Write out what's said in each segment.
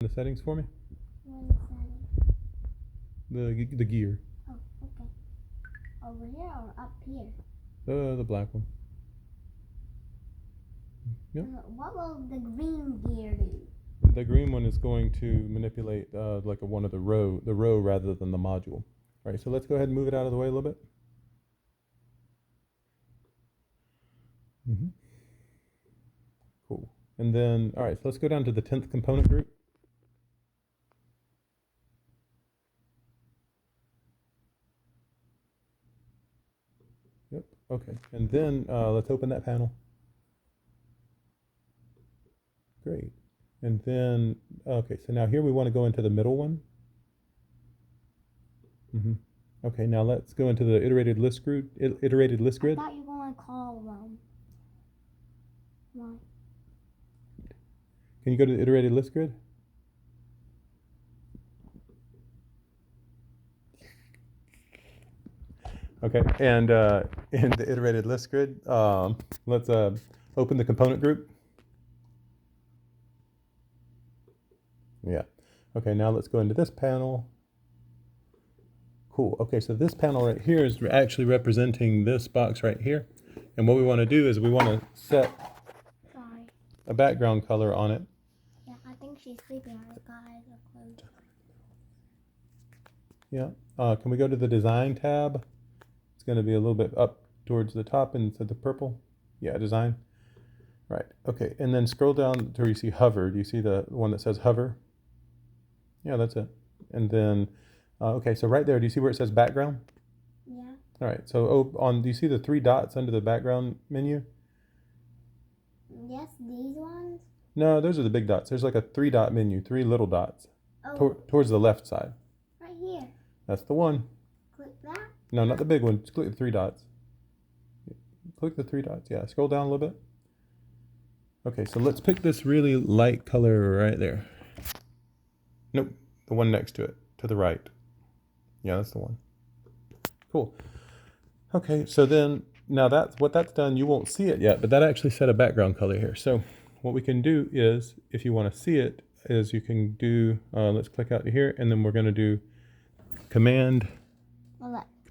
the settings for me? What is that? The gear. Oh, okay. Over here or up here? The black one. Yep. What will the green gear do? The green one is going to manipulate like one of the row rather than the module. All right, so let's go ahead and move it out of the way a little bit. Cool. And then, all right, so let's go down to the 10th component group. Yep, okay. And then let's open that panel. Great. And then, okay, so now here we want to go into the middle one. Okay, now let's go into the iterated list grid. I thought you were going to call them. Why? Can you go to the iterated list grid? Okay, and in the iterated list grid, let's open the component group. Yeah. Okay, now let's go into this panel. Cool. Okay, so this panel right here is actually representing this box right here. And what we want to do is we want to set a background color on it. Yeah, I think she's sleeping. Her eyes are closed. Yeah. Can we go to the design tab? It's going to be a little bit up towards the top instead of the purple. Yeah, design. Right. Okay, and then scroll down to where you see hover. Do you see the one that says hover? Yeah, that's it. And then, okay, so right there, do you see where it says background? Yeah. All right, so do you see the 3 dots under the background menu? Yes, these ones? No, those are the big dots. There's like a 3-dot menu, 3 little dots. Oh. Towards the left side. Right here. That's the one. Click that? No, not the big one. Just click the 3 dots. Click the 3 dots. Yeah, scroll down a little bit. Okay, so let's pick this really light color right there. Nope, the one next to it, to the right. Yeah, that's the one. Cool. Okay, so then, now what that's done, you won't see it yet, but that actually set a background color here. So what we can do is, if you want to see it, is you can do, let's click out to here, and then we're going to do command.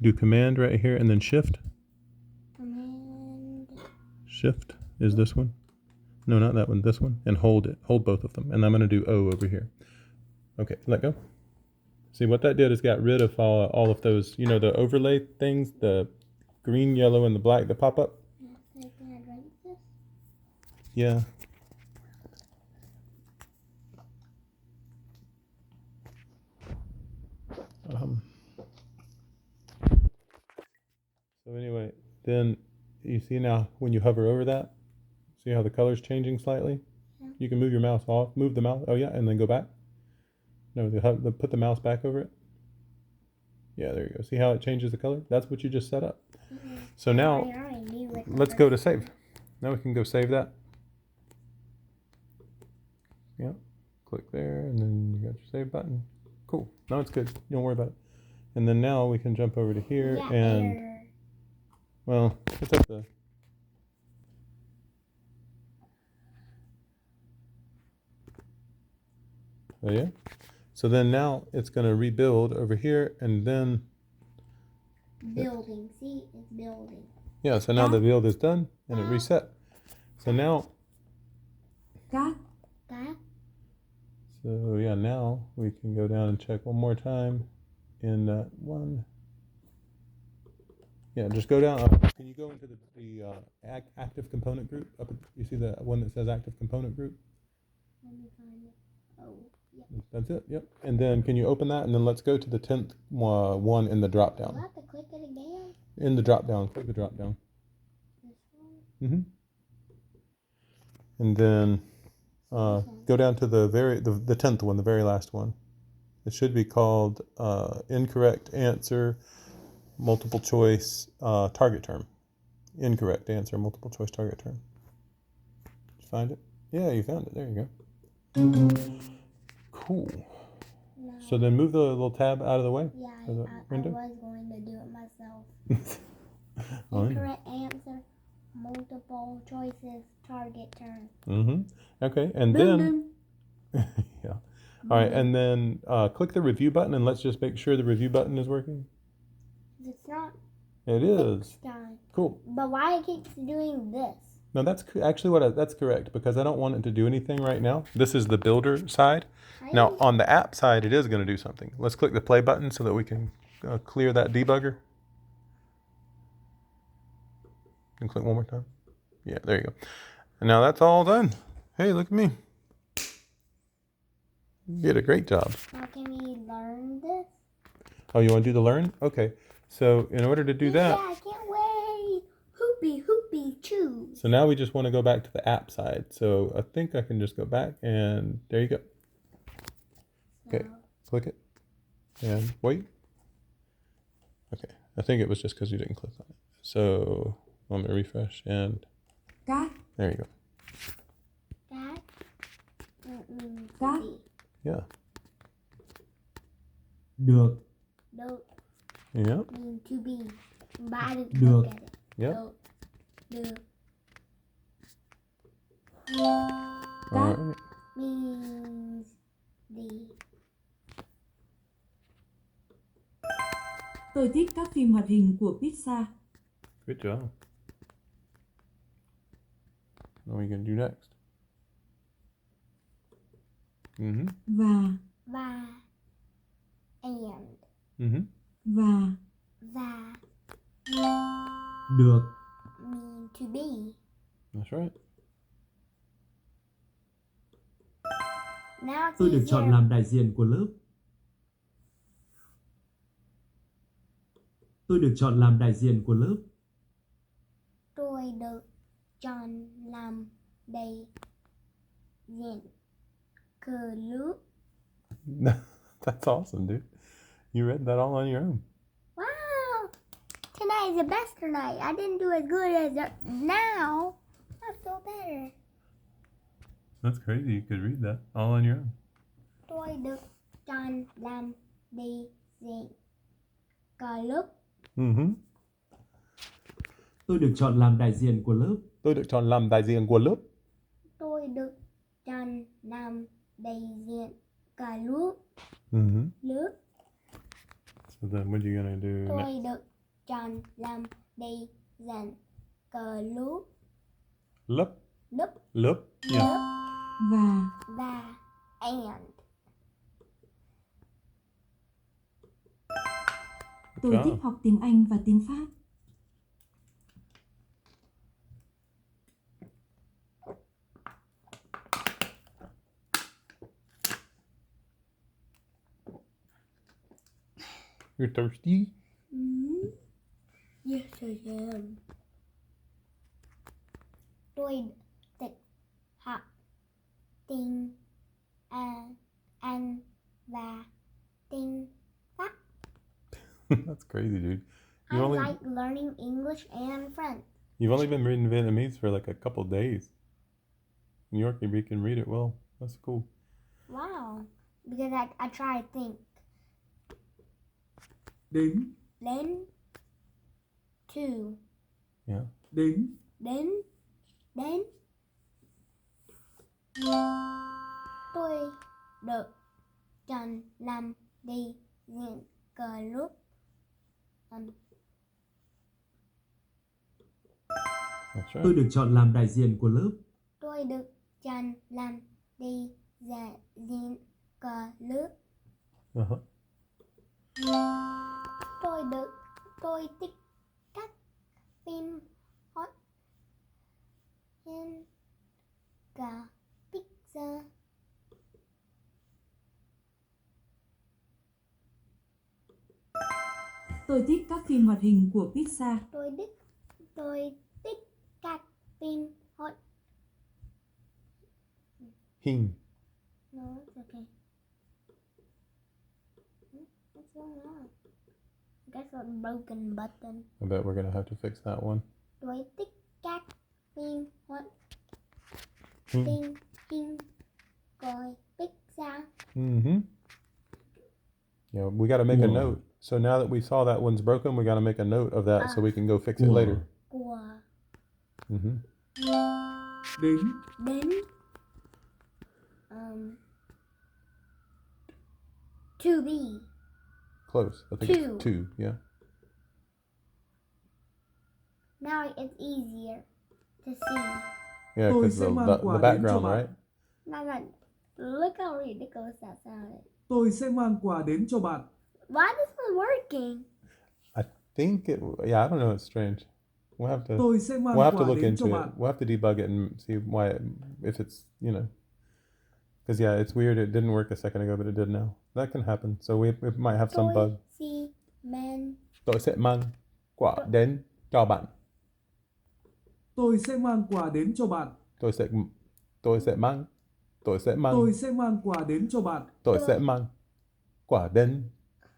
Do command right here, and then shift. Command. Shift is this one. No, not that one, this one. And hold it. Hold both of them. And I'm going to do O over here. Okay, let go. See, what that did is got rid of all of those, you know, the overlay things, the green, yellow, and the black that pop up. Yeah. So anyway, then you see now when you hover over that, see how the color's changing slightly? Yeah. You can move your mouse off, move the mouse, oh yeah, and then go back. No, put the mouse back over it. Yeah, there you go. See how it changes the color? That's what you just set up. Mm-hmm. So now, let's go to save. Now we can go save that. Yeah, click there, and then you got your save button. Cool. Now it's good. Don't worry about it. And then now we can jump over to here and, well, it's up the. Oh yeah. So then now it's going to rebuild over here, and then building. See, it's building. Yeah. So now the build is done, and it reset. So now. So yeah, now we can go down and check one more time in that one. Yeah, just go down. Can you go into the active component group? You see the one that says active component group? Let me find it. Oh, yep. That's it, yep. And then can you open that? And then let's go to the 10th one in the drop down. Do I have to click it again? In the drop down, click the drop down. This one? And then go down to the 10th one, the very last one. It should be called incorrect answer, multiple choice target term. Incorrect answer, multiple choice target term. Did you find it? Yeah, you found it. There you go. Cool. No. So then move the little tab out of the way. Yeah, I was going to do it myself. Incorrect answer, multiple choices, target term. Okay, and then yeah. All right, and then click the review button, and let's just make sure the review button is working. It's not. It is. Done. Cool. But why it keeps doing this? No, that's actually that's correct, because I don't want it to do anything right now. This is the builder side. Now on the app side, it is going to do something. Let's click the play button so that we can clear that debugger. And click one more time. Yeah, there you go. And now that's all done. Hey, look at me. You did a great job. Now can we learn this? Oh, you want to do the learn? Okay. So in order to do that. Yeah, I can't wait. Hoopy, choose. So now we just want to go back to the app side. So I think I can just go back, and there you go. Okay, click it and wait. Okay, I think it was just because you didn't click on it. So let me refresh, and there you go. That? Yeah. Được. Don't Yep. mean to be. But I didn't Được. look at it. Yep. Được. All right. Means the. Tôi thích các phim hoạt hình của Pixar. Good job. What are we gonna do next? Mm-hmm. Và and Mm-hmm. và Được. mean to be. That's right. Now it's Tôi được chọn easier. làm đại diện của lớp. Tôi được chọn làm đại diện của lớp. Tôi được chọn làm đại diện của lớp. That's awesome, dude. You read that all on your own. Wow! Tonight is the best tonight. I didn't do as good as now. I feel better. That's crazy. You could read that all on your own. Tôi được chọn làm đại diện của lớp. Mm-hmm. Tôi được chọn làm đại diện của lớp. Tôi được chọn làm đại diện của lớp. Tôi được chọn làm đại diện của lớp. Mm-hmm. Lớp. So then what are you gonna do next? Tôi được chọn làm đại diện của lớp. Lớp. Lớp. Lớp. Yeah. Lớp. Và Và and. tôi Wow. thích học tiếng Anh và tiếng Pháp. You're thirsty? Yes, I am. Tôi thích học tiếng Anh và tiếng Pháp. That's crazy, dude. I like learning English and French. You've only been reading Vietnamese for like a couple days. In New York, you can read it well. That's cool. Wow. Because I try to think. Đến. Then, two. Yeah. Đến. Then. Tôi được chọn làm đại diện của lớp. That's Tôi right. được chọn làm đại diện của lớp. Tôi được chọn làm đại diện của lớp. Uh-huh. Tôi thích các phim hot and cả Pixar. Tôi thích các phim hoạt hình của Pixar. Tôi thích các phim hot. Hing. No, it's okay. What's going on? I guess a broken button. I bet we're gonna have to fix that one. Tôi thích các phim hot. Hing. Phim coi Pixar. Mm-hmm. Yeah, we got to make a Whoa. note. So now that we saw that one's broken, we got to make a note of that so we can go fix it Whoa. later. Của Mm-hmm. Đến. đến To be. Close. I think Two. it's two. Yeah. Now it's easier to see. Yeah, Tôi because sẽ mang the quà đến cho background, bạn. right? Now look how ridiculous that sounded. Tôi sẽ mang quà đến cho bạn. Why this one working? I think it. Yeah, I don't know. It's strange. We'll have to. Tôi sẽ mang We'll have to quà look đến cho into it. bạn. We'll have to debug it and see why, if it's, because yeah, it's weird. It didn't work a second ago, but it did now. That can happen. So we might have some bug. See men. Tôi sẽ mang quả đến cho bạn. Tôi sẽ mang quà đến cho bạn. Tôi sẽ mang Tôi sẽ mang quà đến cho bạn. tôi sẽ mang quả đến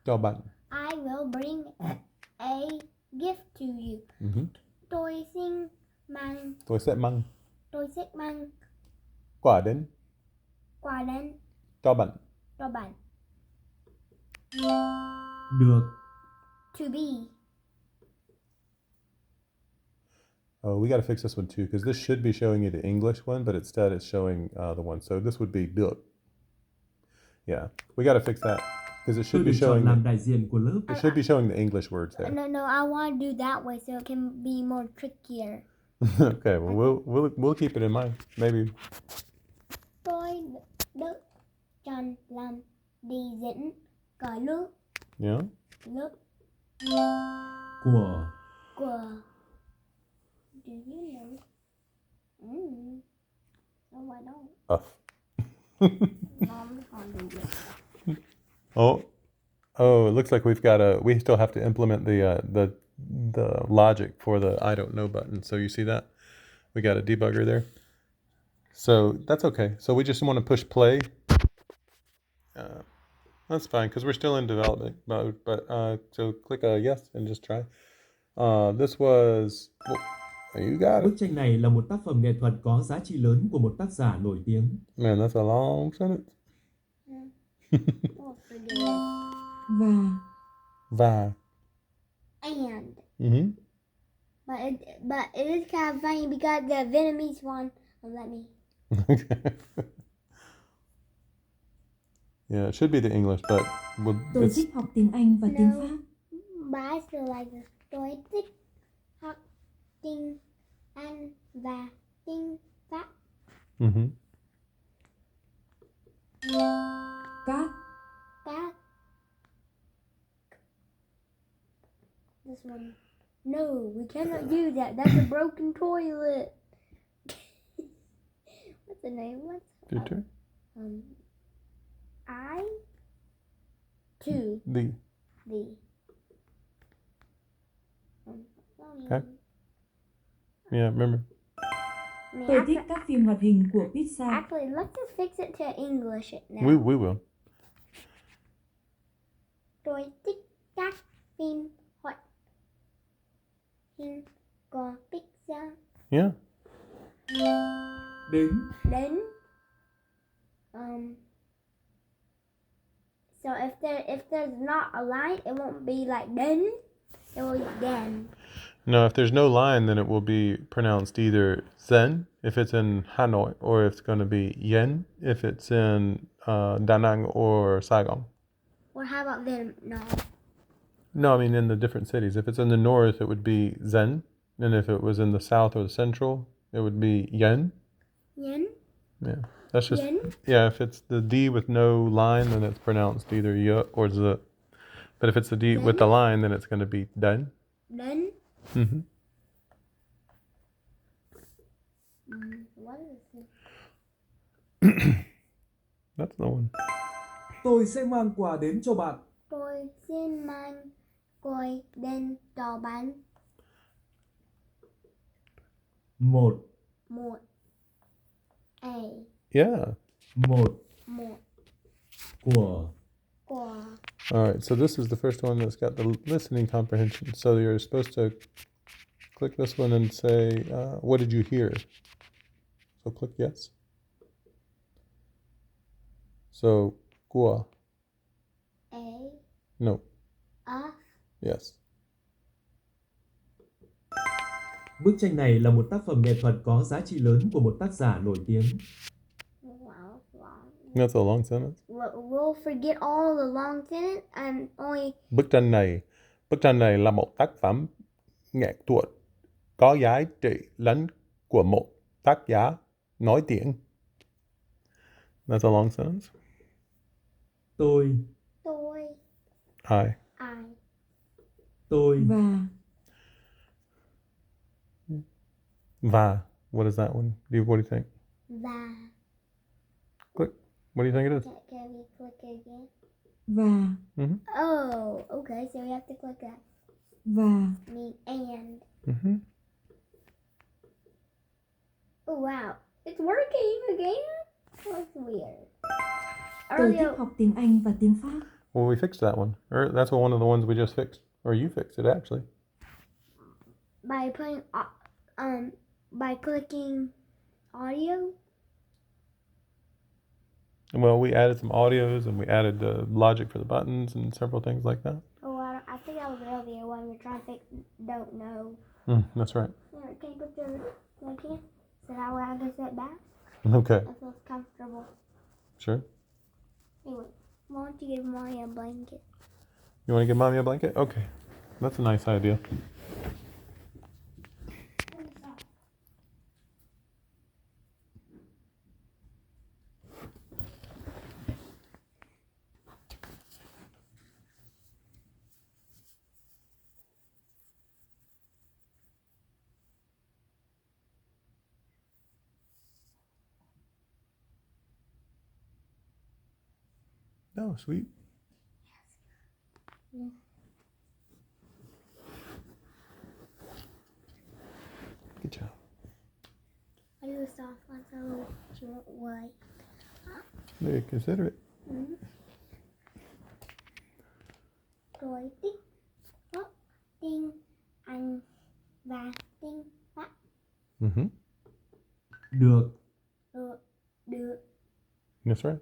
cho bạn. I will bring a gift to you. Tôi xin mang. Tôi sẽ mang Tôi sẽ mang quả đến quà đến cho bạn. cho bạn. Được. To be. Oh, we got to fix this one too, because this should be showing you the English one, but instead it's showing the one. So this would be được. Yeah, we got to fix that because it Tôi should be được chọn showing. làm đại diện của lớp. It should be showing the English words there. No, I want to do that way so it can be more trickier. Okay, well we'll keep it in mind. Maybe. Tôi được chọn làm đại diện của lớp. Yeah. Lớp Của. của. Do you know? No, I don't. Of. No, I'm just gonna do this. Oh, it looks like we still have to implement the logic for the I don't know button. So you see that? We got a debugger there. So that's okay. So we just want to push play. That's fine because we're still in development mode. But so click yes and just try. This was. You got Bức it. tranh này là một tác phẩm nghệ thuật có giá trị lớn của một tác giả nổi tiếng. Man, that's a long sentence. Oh, forget it. Và. And. Mm-hmm. But it is kind of funny because the Vietnamese one won't let me. Okay. Yeah, it should be the English, but Tôi it's thích học tiếng Anh và tiếng No. Pháp. But I still like this. Tôi thích học tiếng Anh và tiếng Pháp. mm-hmm. Các. That. This one. No, we cannot use that. That's a broken toilet. What's the name? Your turn. I. To. The. The. Okay. Yeah, remember. I mean, Tôi thích các phim hoạt hình của Pixar. actually, let's just fix it to English it now. We will. Tôi thích các phim hoạt hình của Pixar. Yeah. Đến. Then, so if there's not a line, it won't be like then. It will be then. No, if there's no line, then it will be pronounced either Zen if it's in Hanoi, or it's going to be Yen if it's in Da Nang or Saigon. Or how about then? No. No, I mean in the different cities. If it's in the north, it would be Zen, and if it was in the south or the central, it would be Yen. Yen. Yeah, that's just Yen. yeah. If it's the D with no line, then it's pronounced either Y or Z. But if it's the D with the line, then it's going to be Den. Then. Mm-hmm. What is this? That's the one. Tôi sẽ mang quà đến cho bạn. Tôi xin mang quà đến cho bạn. Một. Một. A. Yeah. Một. Một. Của. Quà. All right, so this is the first one that's got the listening comprehension. So you're supposed to click this one and say, what did you hear? So click yes. So, gua. A. No. A. Yes. Bức tranh này là một tác phẩm nghệ thuật có giá trị lớn của một tác giả nổi tiếng. Wow. Wow. That's a long sentence. We'll forget all the long sentence and only Bức tranh này là một tác phẩm nghệ thuật có giá trị lớn của một tác giả nổi tiếng. That's a long sentence. Tôi. tôi, I. I, Tôi. Và. Va. What is that one? What do you think? và. Click. What do you think it is? Can we click again? Và. Mm-hmm. Oh, okay, so we have to click that. Và. I mean, and. Mm-hmm. Oh, wow. It's working again? That's weird. Tôi thích Earlier, học tiếng Anh và tiếng Pháp. Well, we fixed that one. Or that's one of the ones we just fixed. Or you fixed it, actually. by putting, by clicking audio. Well, we added some audios and we added the logic for the buttons and several things like that. Oh, I think that was earlier when we were trying to fix don't know. That's right. Yeah, can you put your leg here? So that way I can sit back. Okay. That feels comfortable. Sure. Anyway, why don't you give Mommy a blanket? You want to give Mommy a blanket? Okay. That's a nice idea. Oh, sweet. Yeah. Good job. I do a soft one so she won't worry. There, consider it. Rồi tích, hót, tinh, ăn và tinh phát. Mm-hmm. Được. Được. That's right.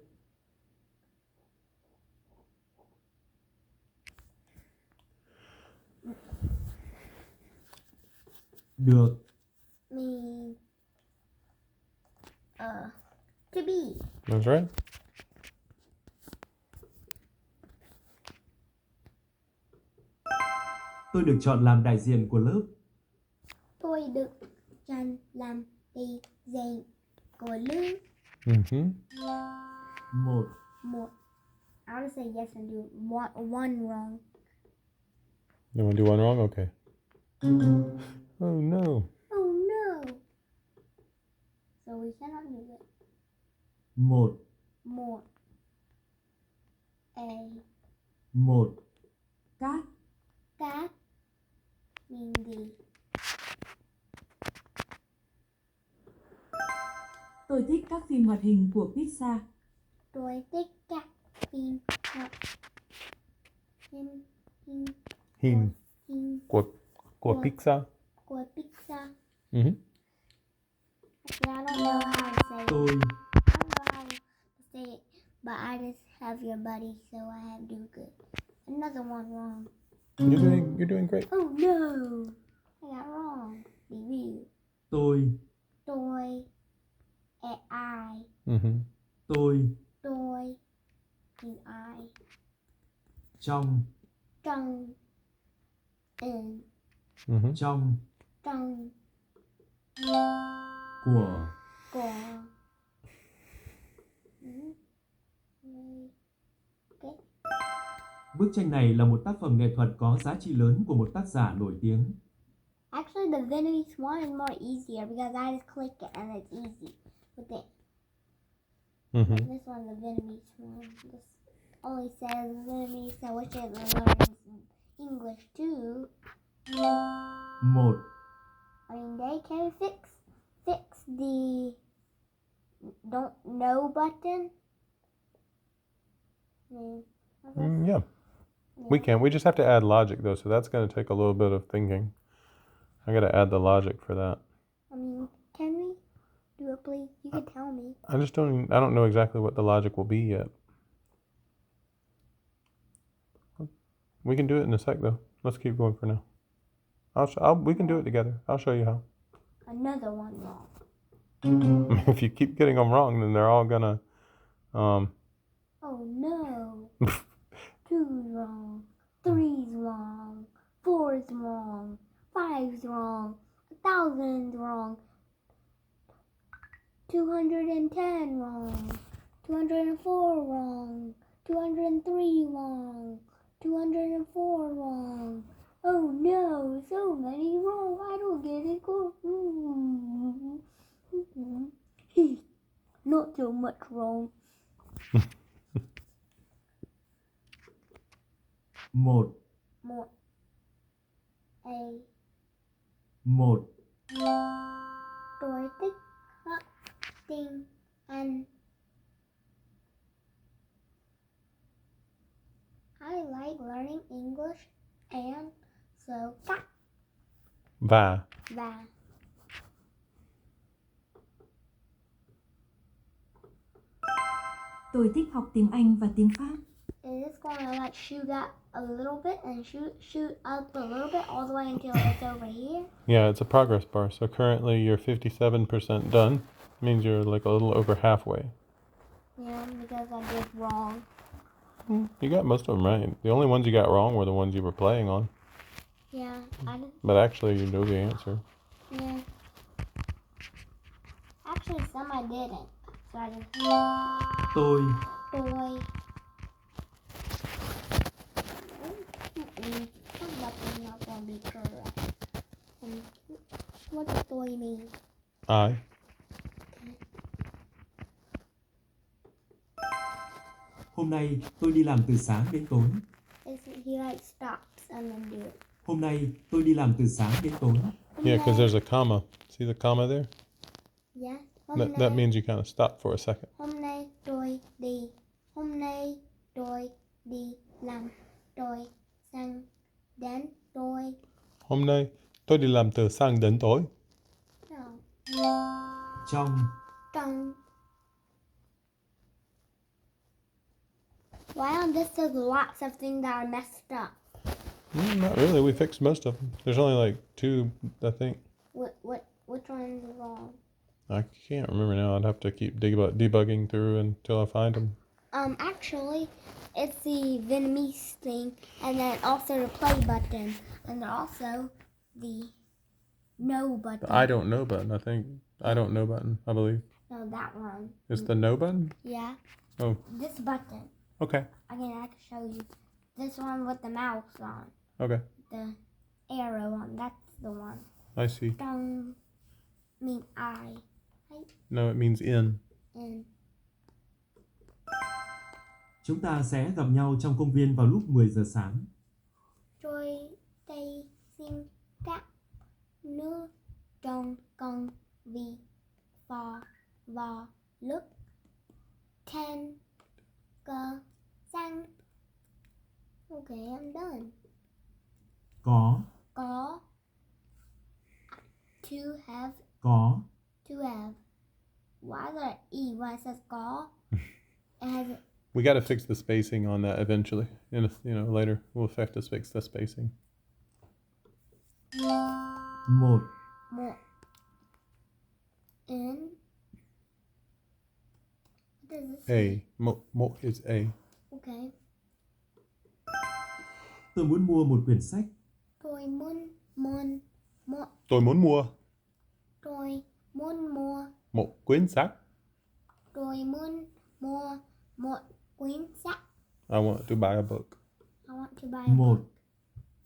Được. Mean to be. That's right. Tôi được chọn làm đại diện của lớp. Tôi được chọn làm đại diện của lớp. Mm-hmm. Một. I want to say yes and do one wrong. You want to do one wrong? Okay. Oh, no. Oh no. So we cannot do it. Một. A. Một. Cát. Cát. Mean the. Tôi thích các phim hoạt hình của Pixar. Tôi thích các phim hoạt hình Hin. hình Của Của- Pixar. của Pixar. Mm-hmm. Actually, I don't know how to say it. Tôi. I don't know how to say it, but I just have your buddy, so I have do good. Another one wrong. You're doing great. Oh no, I got wrong. Review. Tôi. Tôi. I. Mm-hmm. Tôi. Is I. Trong. Trong. In. Mm-hmm. Trong. Trong. Của. Của. Bức tranh này là một tác phẩm nghệ thuật có giá trị lớn của một tác giả nổi tiếng. Actually, the Vietnamese one is more easier because I just click it and it's easy with it. Mm-hmm. This one's the Vietnamese one. This only says Vietnamese, so I wish it learns English too. Một. I mean, they can fix the don't know button. Yeah. We can. We just have to add logic, though, so that's going to take a little bit of thinking. I got to add the logic for that. I mean, can we do it, please? You can tell me. I don't know exactly what the logic will be yet. We can do it in a sec, though. Let's keep going for now. We can do it together. I'll show you how. Another one wrong. If you keep getting them wrong, then they're all gonna Um, Oh no. 2's wrong. 3's wrong. 4's wrong. 5's wrong. 1,000's wrong. 210 wrong. 204 wrong. 203 wrong. 204 wrong. Oh no, so many wrong. I don't get it. Not so much wrong. 1, More. A. 1, Tôi thích học tiếng Anh. I like learning English and so các và. và Tôi thích học tiếng Anh và tiếng Pháp. is this going to like shoot up a little bit and shoot up a little bit all the way until it's over here? Yeah, it's a progress bar. So currently you're 57% done. Means you're like a little over halfway. Yeah, because I did wrong. You got most of them right. The only ones you got wrong were the ones you were playing on. Yeah, I did. But actually, you know the answer. Yeah. Actually, some I didn't. So I just tôi, tôi. Some nothing not gonna be correct. What does tôi mean? I. hôm nay tôi đi làm từ sáng đến tối. He like stops and then do it. Hôm nay tôi đi làm từ sáng đến tối. Yeah, because there's a comma. See the comma there? Yeah. That means you kind of stop for a second. Hôm nay tôi đi. Hôm nay tôi đi làm. Tôi sang đến tôi. Hôm nay tôi đi làm từ sáng đến tối. No. Trong, Trong. Why on this there's lots of things that are messed up? Not really. We fixed most of them. There's only like 2, I think. Which one's wrong? I can't remember now. I'd have to keep debugging through until I find them. Actually, it's the Vietnamese thing, and then also the play button, and also the no button. The I don't know button, I think. I don't know button, I believe. No, that one. It's the no button? Yeah. Oh. This button. Okay. I can show you. This one with the mouse on. Okay. The arrow on. That's the one. I see. Don't mean I. No, it means in. And chúng ta sẽ gặp nhau trong công viên vào lúc 10 giờ sáng. trôi tây xin các nước trong công viên vào lúc 10 giờ sáng. Okay, I'm done. Có, Có. To have. có, To have. Why is there an E when it says có? It has We got to fix the spacing on that eventually. Later we'll have to fix the spacing. 1, một. In. What does this say? A. Mo is A. Okay. tôi muốn mua một quyển sách. Tôi muốn mua. Tôi muốn mua Tôi muốn mua. một quyển sách. Tôi muốn mua một quyển sách. I want to buy a book. I want to buy a 1, book.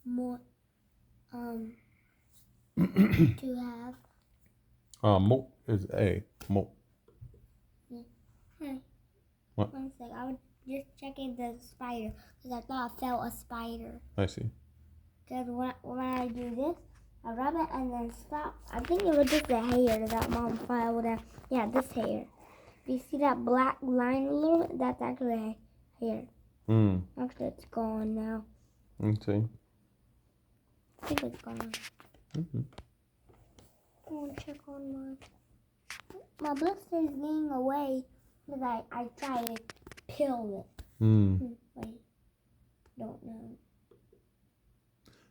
Một. To have. Mo is A. Mo. Hey. What? One sec. I was just checking the spider because I thought I felt a spider. I see. Because when I do this, I rub it and then stop. I think it was just the hair that mom filed out. Yeah, this hair. If you see that black line a little bit, that's actually hair. Actually, it's gone now. Let's see. I think it's gone. Mm-hmm. I want to check on my blister's getting away because I tried to peel it. Wait. Don't know.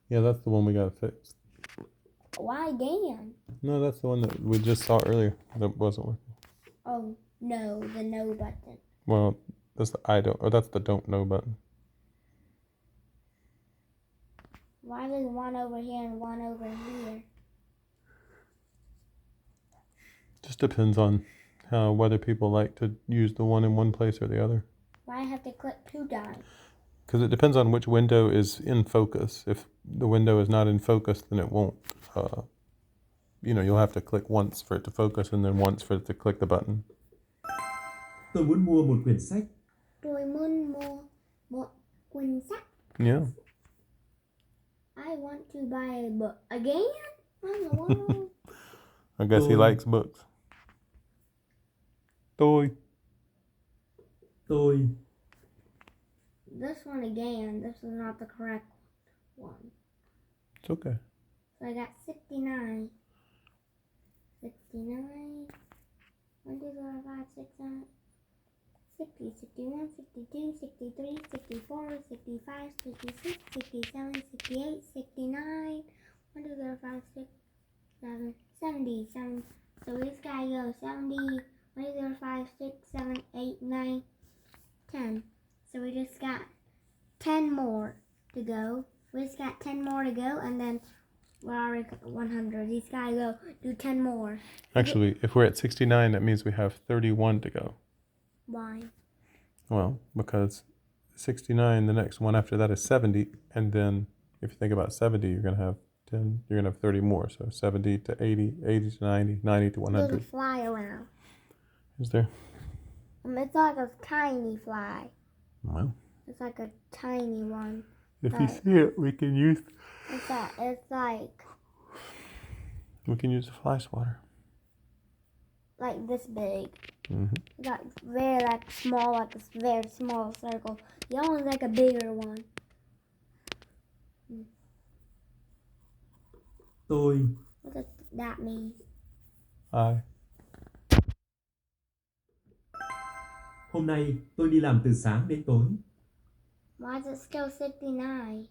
Yeah, that's the one we got to fix. Why Dan? No, that's the one that we just saw earlier that wasn't working. Oh, no, the no button. Well, that's the I don't, or that's the don't know button. Why there's one over here and one over here? Just depends on whether people like to use the one in one place or the other. Why I have to click 2 dots? Because it depends on which window is in focus. If the window is not in focus, then it won't. You'll have to click once for it to focus and then once for it to click the button. Tôi muốn mua một quyển sách. Tôi muốn mua một quyển sách. Yeah. I want to buy a book again. What in the world? I guess he Tôi. likes books. Tôi. This one again. This is not the correct one. It's okay. So I got 69. 69. 1, 2, 3, 4, 5, 6, 7, 60, 61, 62, 63, 64, 65, 66, 67, 68, 69. 1, 2, 3, 4, 5, 6, 7, 70. So this guy goes 70. 1, 2, 3, 4, 5, 6, 7, 8, 9, 10. So we just got 10 more to go. We just got 10 more to go, and then we're already at 100. These guys go do 10 more. Actually, if we're at 69, that means we have 31 to go. Why? Well, because 69, the next one after that is 70, and then if you think about 70, you're going to have 10, you're going to have 30 more. So 70 to 80, 80 to 90, 90 to There's a 100. fly around. Is there? It's like a tiny fly. Well, It's like a tiny one. if you see it, we can use It's like the fly swatter. like this big. Mm-hmm. It's like very small, like a very small circle. The other one's like a bigger one. Tôi. What does that mean? Hôm nay tôi đi làm từ sáng đến tối. Why is it still 69?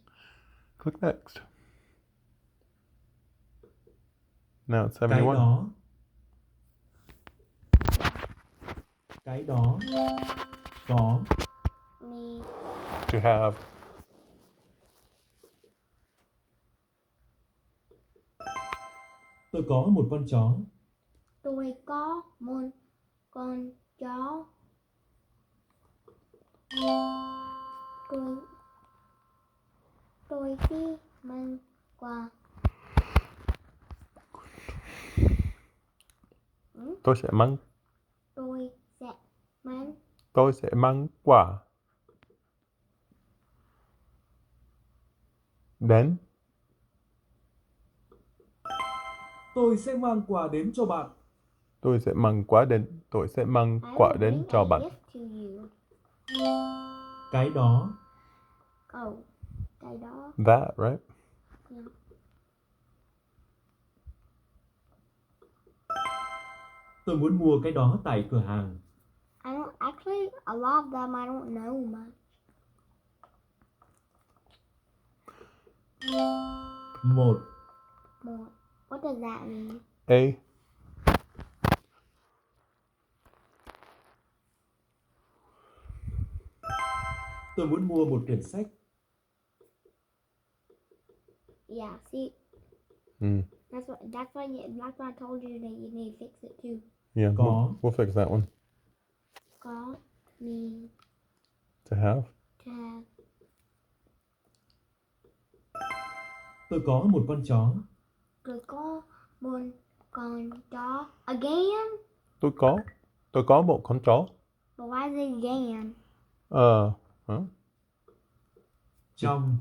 Click next. Now it's Cái 71. đó. Cái đó. Có. Me. To have. Tôi có một con chó. Tôi có một con chó. Tôi đi mang quà. Tôi sẽ mang. Tôi sẽ mang Tôi sẽ mang quà. Đến. Tôi sẽ mang quà đến cho bạn. Tôi sẽ mang quà đến. Tôi sẽ mang quà đến cho bạn. Cái đó. Oh, cái đó. That, right? Yeah. Tôi muốn mua cái đó tại cửa hàng. I don't actually a lot of them I don't know much. Một. What does that mean? A. Tôi muốn mua một quyển sách. Yeah, see, that's why I told you that you need to fix it too. Yeah, Có. we'll fix that one. Có mean To have. to have. Tôi có một con chó. Tôi có một con chó. Again? Tôi có một con chó. But why is it again? Huh? Trong.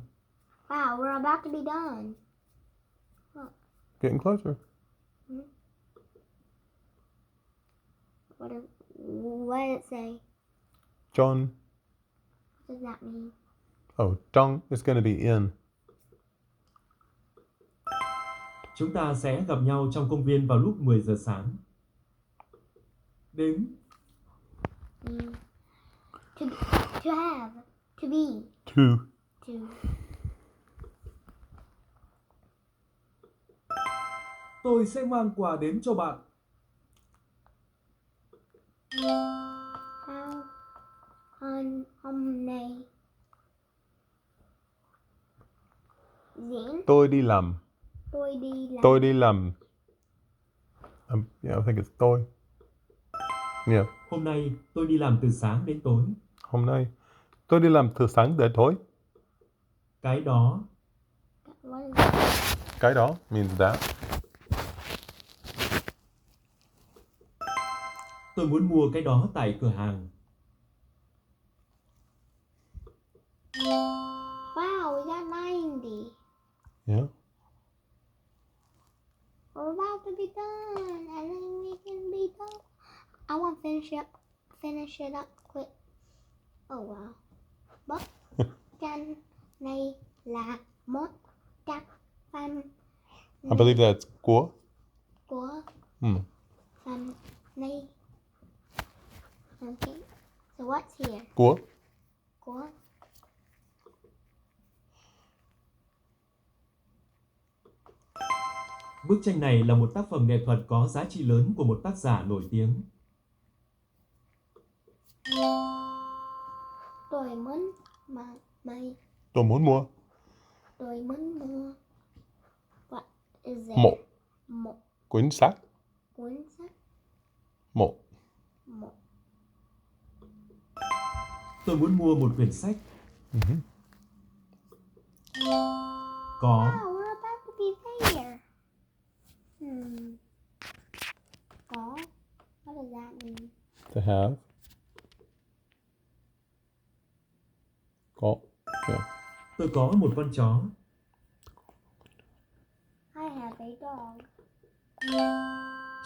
Wow, we're about to be done. Getting closer. What did it say? John. What does that mean? Oh, John is going to be in. Chúng ta sẽ gặp nhau trong công viên vào lúc 10 giờ sáng. Đến. To have. To be. To. To. Tôi sẽ mang quà đến cho bạn. How hôm nay diễn Tôi đi làm. tôi đi làm. Tôi đi làm. Yeah, I think it's tôi. Yeah. Hôm nay tôi đi làm từ sáng đến tối. Hôm nay tôi đi làm từ sáng đến tối. Cái đó, What is that? Cái đó means that. tôi muốn mua cái đó tại cửa hàng. Wow, we got 90. Yeah. We're about to be done, and then we can be done. I want to finish it up quick. Oh wow. Bức tranh này là một tác phẩm I believe that's của. của phần này. Okay. So what's here? Của. Của. Bức tranh này là một tác phẩm nghệ thuật có giá trị lớn của một tác giả nổi tiếng. Tôi muốn mà mày. Tôi muốn mua. Tôi muốn mua. What is it? Một Một cuốn sách. cuốn sách. Một. Một. Tôi muốn mua một quyển sách. Có. Wow, we're about to be there. Có. What does that mean? To have. Có. Yeah. Tôi có một con chó. I have a dog.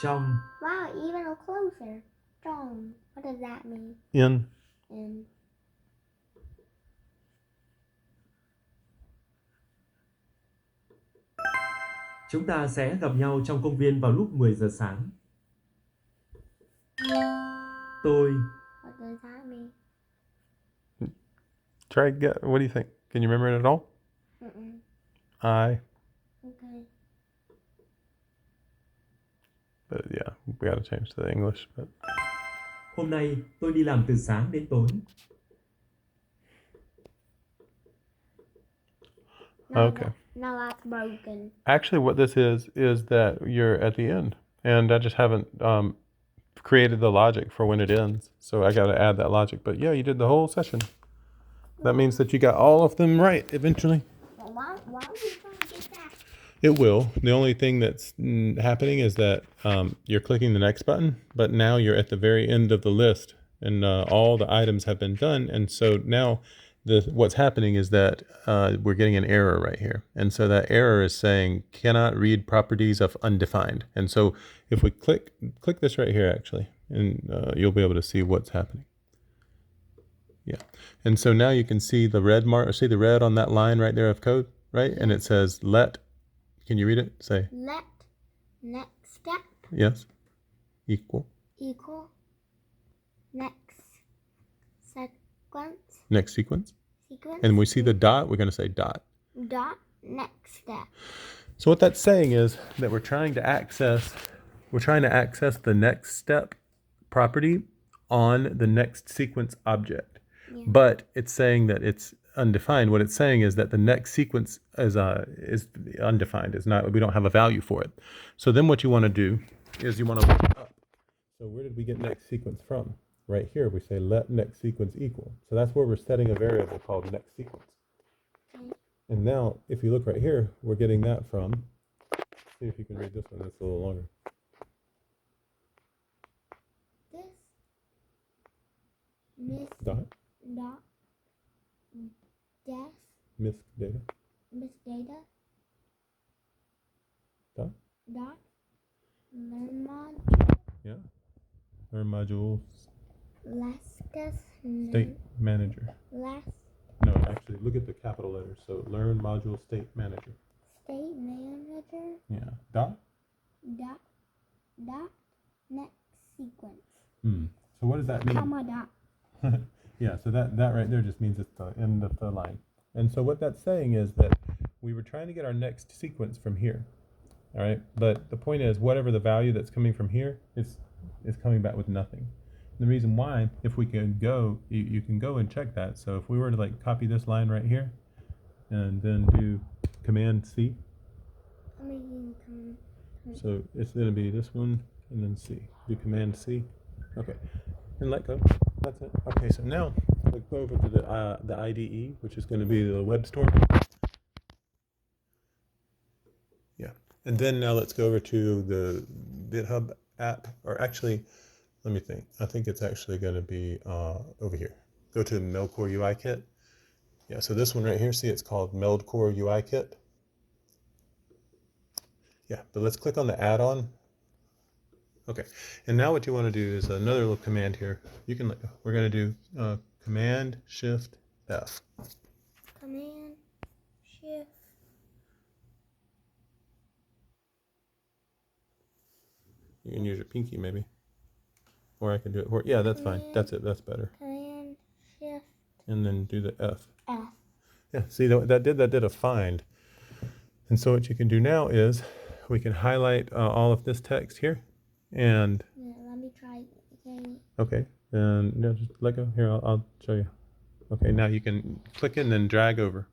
Trong. Wow, even closer. Trong. What does that mean? In. And Chúng ta sẽ gặp nhau trong công viên vào lúc 10 giờ sáng. Tôi. what does that mean? Try to get. What do you think? Can you remember it at all? Mm-mm. I. Okay. But yeah, we got to change to the English. But Hôm nay tôi đi làm từ sáng đến tối. Now Okay. Now that's broken. actually, what this is that you're at the end, and I just haven't created the logic for when it ends. So I got to add that logic. But yeah, you did the whole session. That means that you got all of them right eventually. Well, why are we trying to get that? It will. The only thing that's happening is that you're clicking the next button, but now you're at the very end of the list, and all the items have been done. And so now what's happening is that we're getting an error right here. And so that error is saying cannot read properties of undefined. And so if we click this right here, actually, and you'll be able to see what's happening. Yeah. And so now you can see the red see the red on that line right there of code, right? And it says let. Can you read it? Say Let next step yes. Equal. next sequence Next sequence. And when we see the dot, we're going to say dot. dot next step. So what that's saying is that we're trying to access the next step property on the next sequence object. Yeah. But it's saying that it's undefined. What it's saying is that the next sequence is undefined. Is not. We don't have a value for it. So then what you want to do is you want to look up. So where did we get next sequence from? Right here, we say let next sequence equal. So that's where we're setting a variable called next sequence. Okay. And now, if you look right here, we're getting that from. See if you can read this one. That's a little longer. This miss Dot. dot dash Misc data. miss data Dot. dot learn mod Yeah. Learn modules. lastus State manager. last No, actually, look at the capital letters. So learn module state manager. state manager Yeah. Dot. dot next sequence So what does that mean? comma dot. Yeah, so that right there just means it's the end of the line. And so what that's saying is that we were trying to get our next sequence from here. All right, but the point is whatever the value that's coming from here is coming back with nothing. The reason why, if we can go, you can go and check that. So if we were to like copy this line right here and then do Command C, I'm making so it's going to be this one and then C. Do Command C. Okay, and let go. That's it. Okay, so now let's go over to the IDE, which is going to be the web store. Yeah, and then now let's go over to the GitHub app, or actually, let me think. I think it's actually going to be over here. Go to Meldcore UI Kit. Yeah, so this one right here, see, it's called Meldcore UI Kit. Yeah, but let's click on the add-on. Okay, and now what you want to do is another little command here. You can, we're going to do Command Shift F. Command Shift. You can use your pinky maybe, or I can do it. Yeah, that's fine. That's it. That's better. Command Shift And then do the F. F. Yeah, see that did a find. And so what you can do now is we can highlight all of this text here, and Yeah, let me try again. okay, and no, just let go. Here, I'll show you. Okay, now you can click it and then drag over.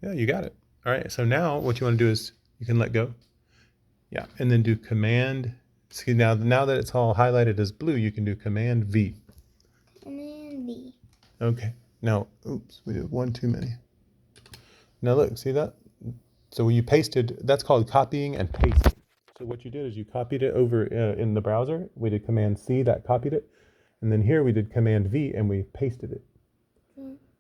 Yeah, you got it. All right, so now what you want to do is you can let go. Yeah, and then do Command. See, now that it's all highlighted as blue, you can do Command V. Command V. Okay, now, oops, we did one too many. Now look, see that? So when you pasted, that's called copying and pasting. So what you did is you copied it over in the browser. We did Command C, that copied it. And then here we did Command V and we pasted it.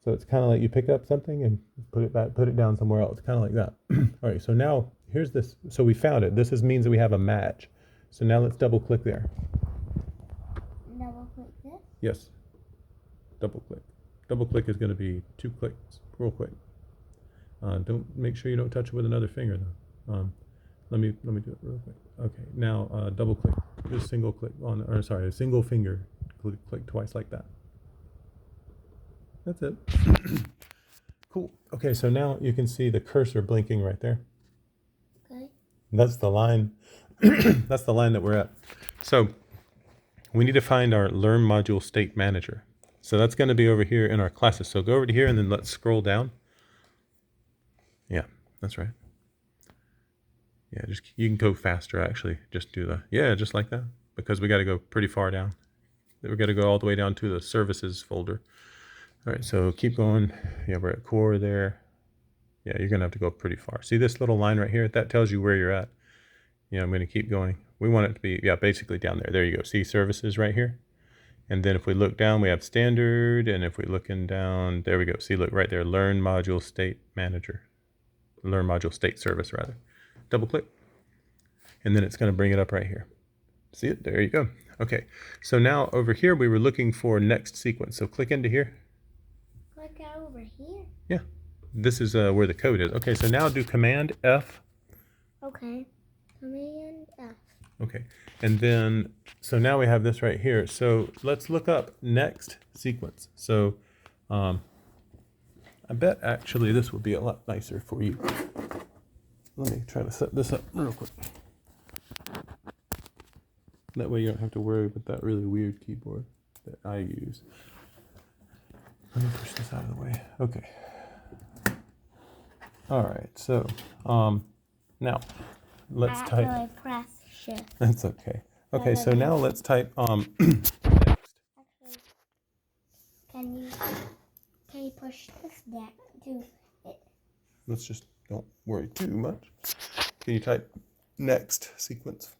So it's kind of like you pick up something and put it down somewhere else, kind of like that. All right, so now here's this. So we found it. This means that we have a match. So now let's double click there. Double click this. Yes, double click. Double click is going to be 2 clicks, real quick. Don't make sure you don't touch it with another finger though. Let me do it real quick. Okay, now double click. Just single click on, or sorry, a single finger. Click twice like that. That's it. Cool. Okay, so now you can see the cursor blinking right there. Okay. That's the line. That's the line that we're at. So we need to find our Learn Module State Manager. So that's going to be over here in our classes. So go over to here and then let's scroll down. Yeah, that's right. Yeah, just you can go faster actually. Just do just like that, because we got to go pretty far down. We're going to go all the way down to the services folder. All right, so keep going. Yeah, we're at core there. Yeah, you're going to have to go pretty far. See this little line right here? That tells you where you're at. Yeah, I'm going to keep going. We want it to be, basically down there. There you go. See services right here? And then if we look down, we have standard. And if we're looking down, there we go. See, look right there, Learn Module State Manager. Learn Module State Service, rather. Double click. And then it's going to bring it up right here. See it? There you go. Okay, so now over here, we were looking for next sequence. So click into here. Click over here. Yeah, this is where the code is. Okay, so now do Command F. Okay. Command F. Okay, and then, so now we have this right here. So let's look up next sequence. So I bet actually this would be a lot nicer for you. Let me try to set this up real quick. That way you don't have to worry about that really weird keyboard that I use. Let me push this out of the way. Okay. All right, so now let's I type. actually press Shift. That's okay. Okay, so now let's type next. Actually, can you push this down to it? Let's just don't worry too much. Can you type next sequence?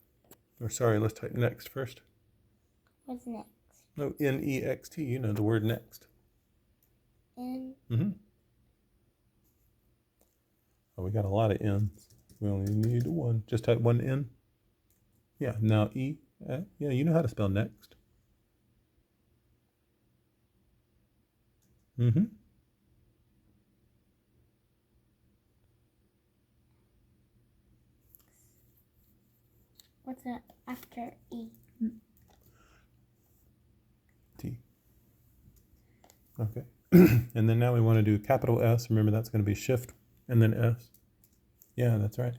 Or sorry, let's type next first. What's next? No, N-E-X-T, you know the word next. N. Oh, we got a lot of N's. We only need one. Just type one N. Yeah, now E. Yeah, you know how to spell next. What's that after E? T. Okay. And then now we want to do capital S. Remember, that's going to be Shift and then S. Yeah, that's right.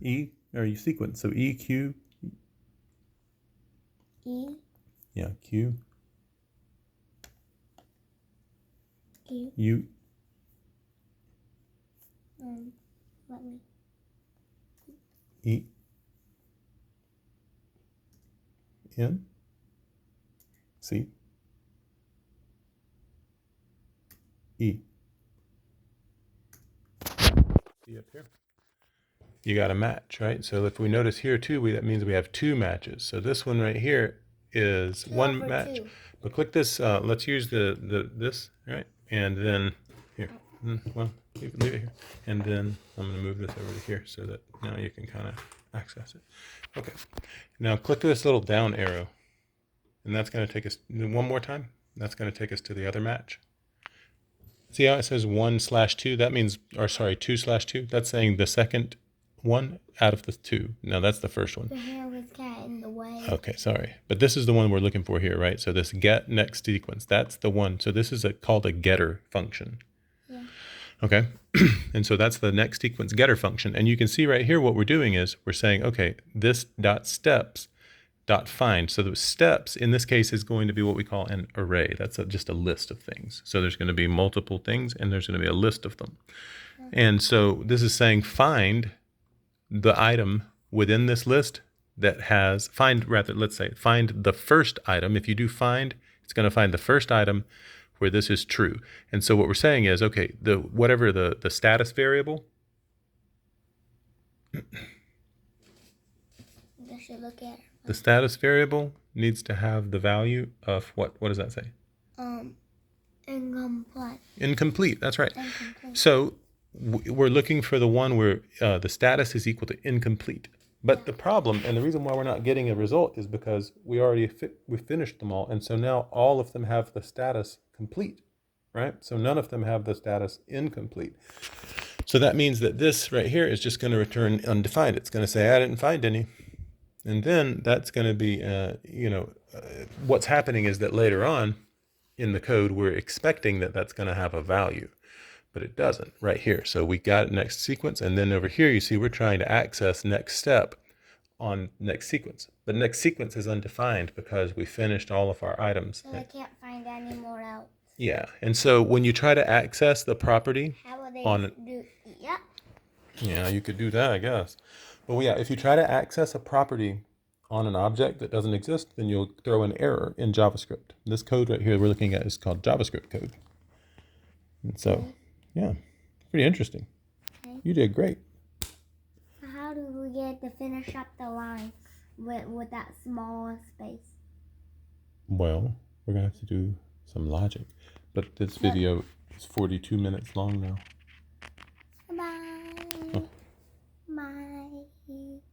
E, or you sequence. So E, Q. E. Yeah, Q, Q. U, Let me. E, N, C, E. See up here? You got a match, right? So if we notice here too, that means we have two matches. So this one right here is Two one over match. two. But click this. Let's use this, right? And then here. Well, leave it here. And then I'm going to move this over to here so that now you can kind of access it. Okay. Now click this little down arrow, and that's going to take us one more time. That's going to take us to the other match. See how it says 1/2? That means, or sorry, 2/2. That's saying the second one out of the two. No, that's the first one. The hair was cat in the way. Okay, sorry. But this is the one we're looking for here, right? So this get next sequence, that's the one. So this is called a getter function. Yeah. Okay. And so that's the next sequence getter function. And you can see right here what we're doing is we're saying, okay, this dot steps dot find. So the steps in this case is going to be what we call an array. That's just a list of things. So there's going to be multiple things and there's going to be a list of them. And so this is saying find the item within this list that has, find the first item. If you do find, it's going to find the first item where this is true. And so what we're saying is, okay, whatever the status variable. I should look at it. The status variable needs to have the value of what? What does that say? Incomplete. Incomplete. That's right. Incomplete. So we're looking for the one where the status is equal to incomplete. But the problem, and the reason why we're not getting a result, is because we already we finished them all, and so now all of them have the status complete, right? So none of them have the status incomplete. So that means that this right here is just going to return undefined. It's going to say I didn't find any, and then that's going to be, what's happening is that later on in the code we're expecting that that's going to have a value. But it doesn't right here. So we got next sequence, and then over here you see we're trying to access next step on next sequence. But next sequence is undefined because we finished all of our items. So I can't find any more else. Yeah, and so when you try to access the property How will they do? Yep. Yeah, you could do that, I guess. But yeah, if you try to access a property on an object that doesn't exist, then you'll throw an error in JavaScript. This code right here we're looking at is called JavaScript code. And so, yeah, pretty interesting. Okay. You did great. So how do we get to finish up the line with that small space? Well, we're going to have to do some logic. But this video is 42 minutes long now. Bye. Oh. Bye.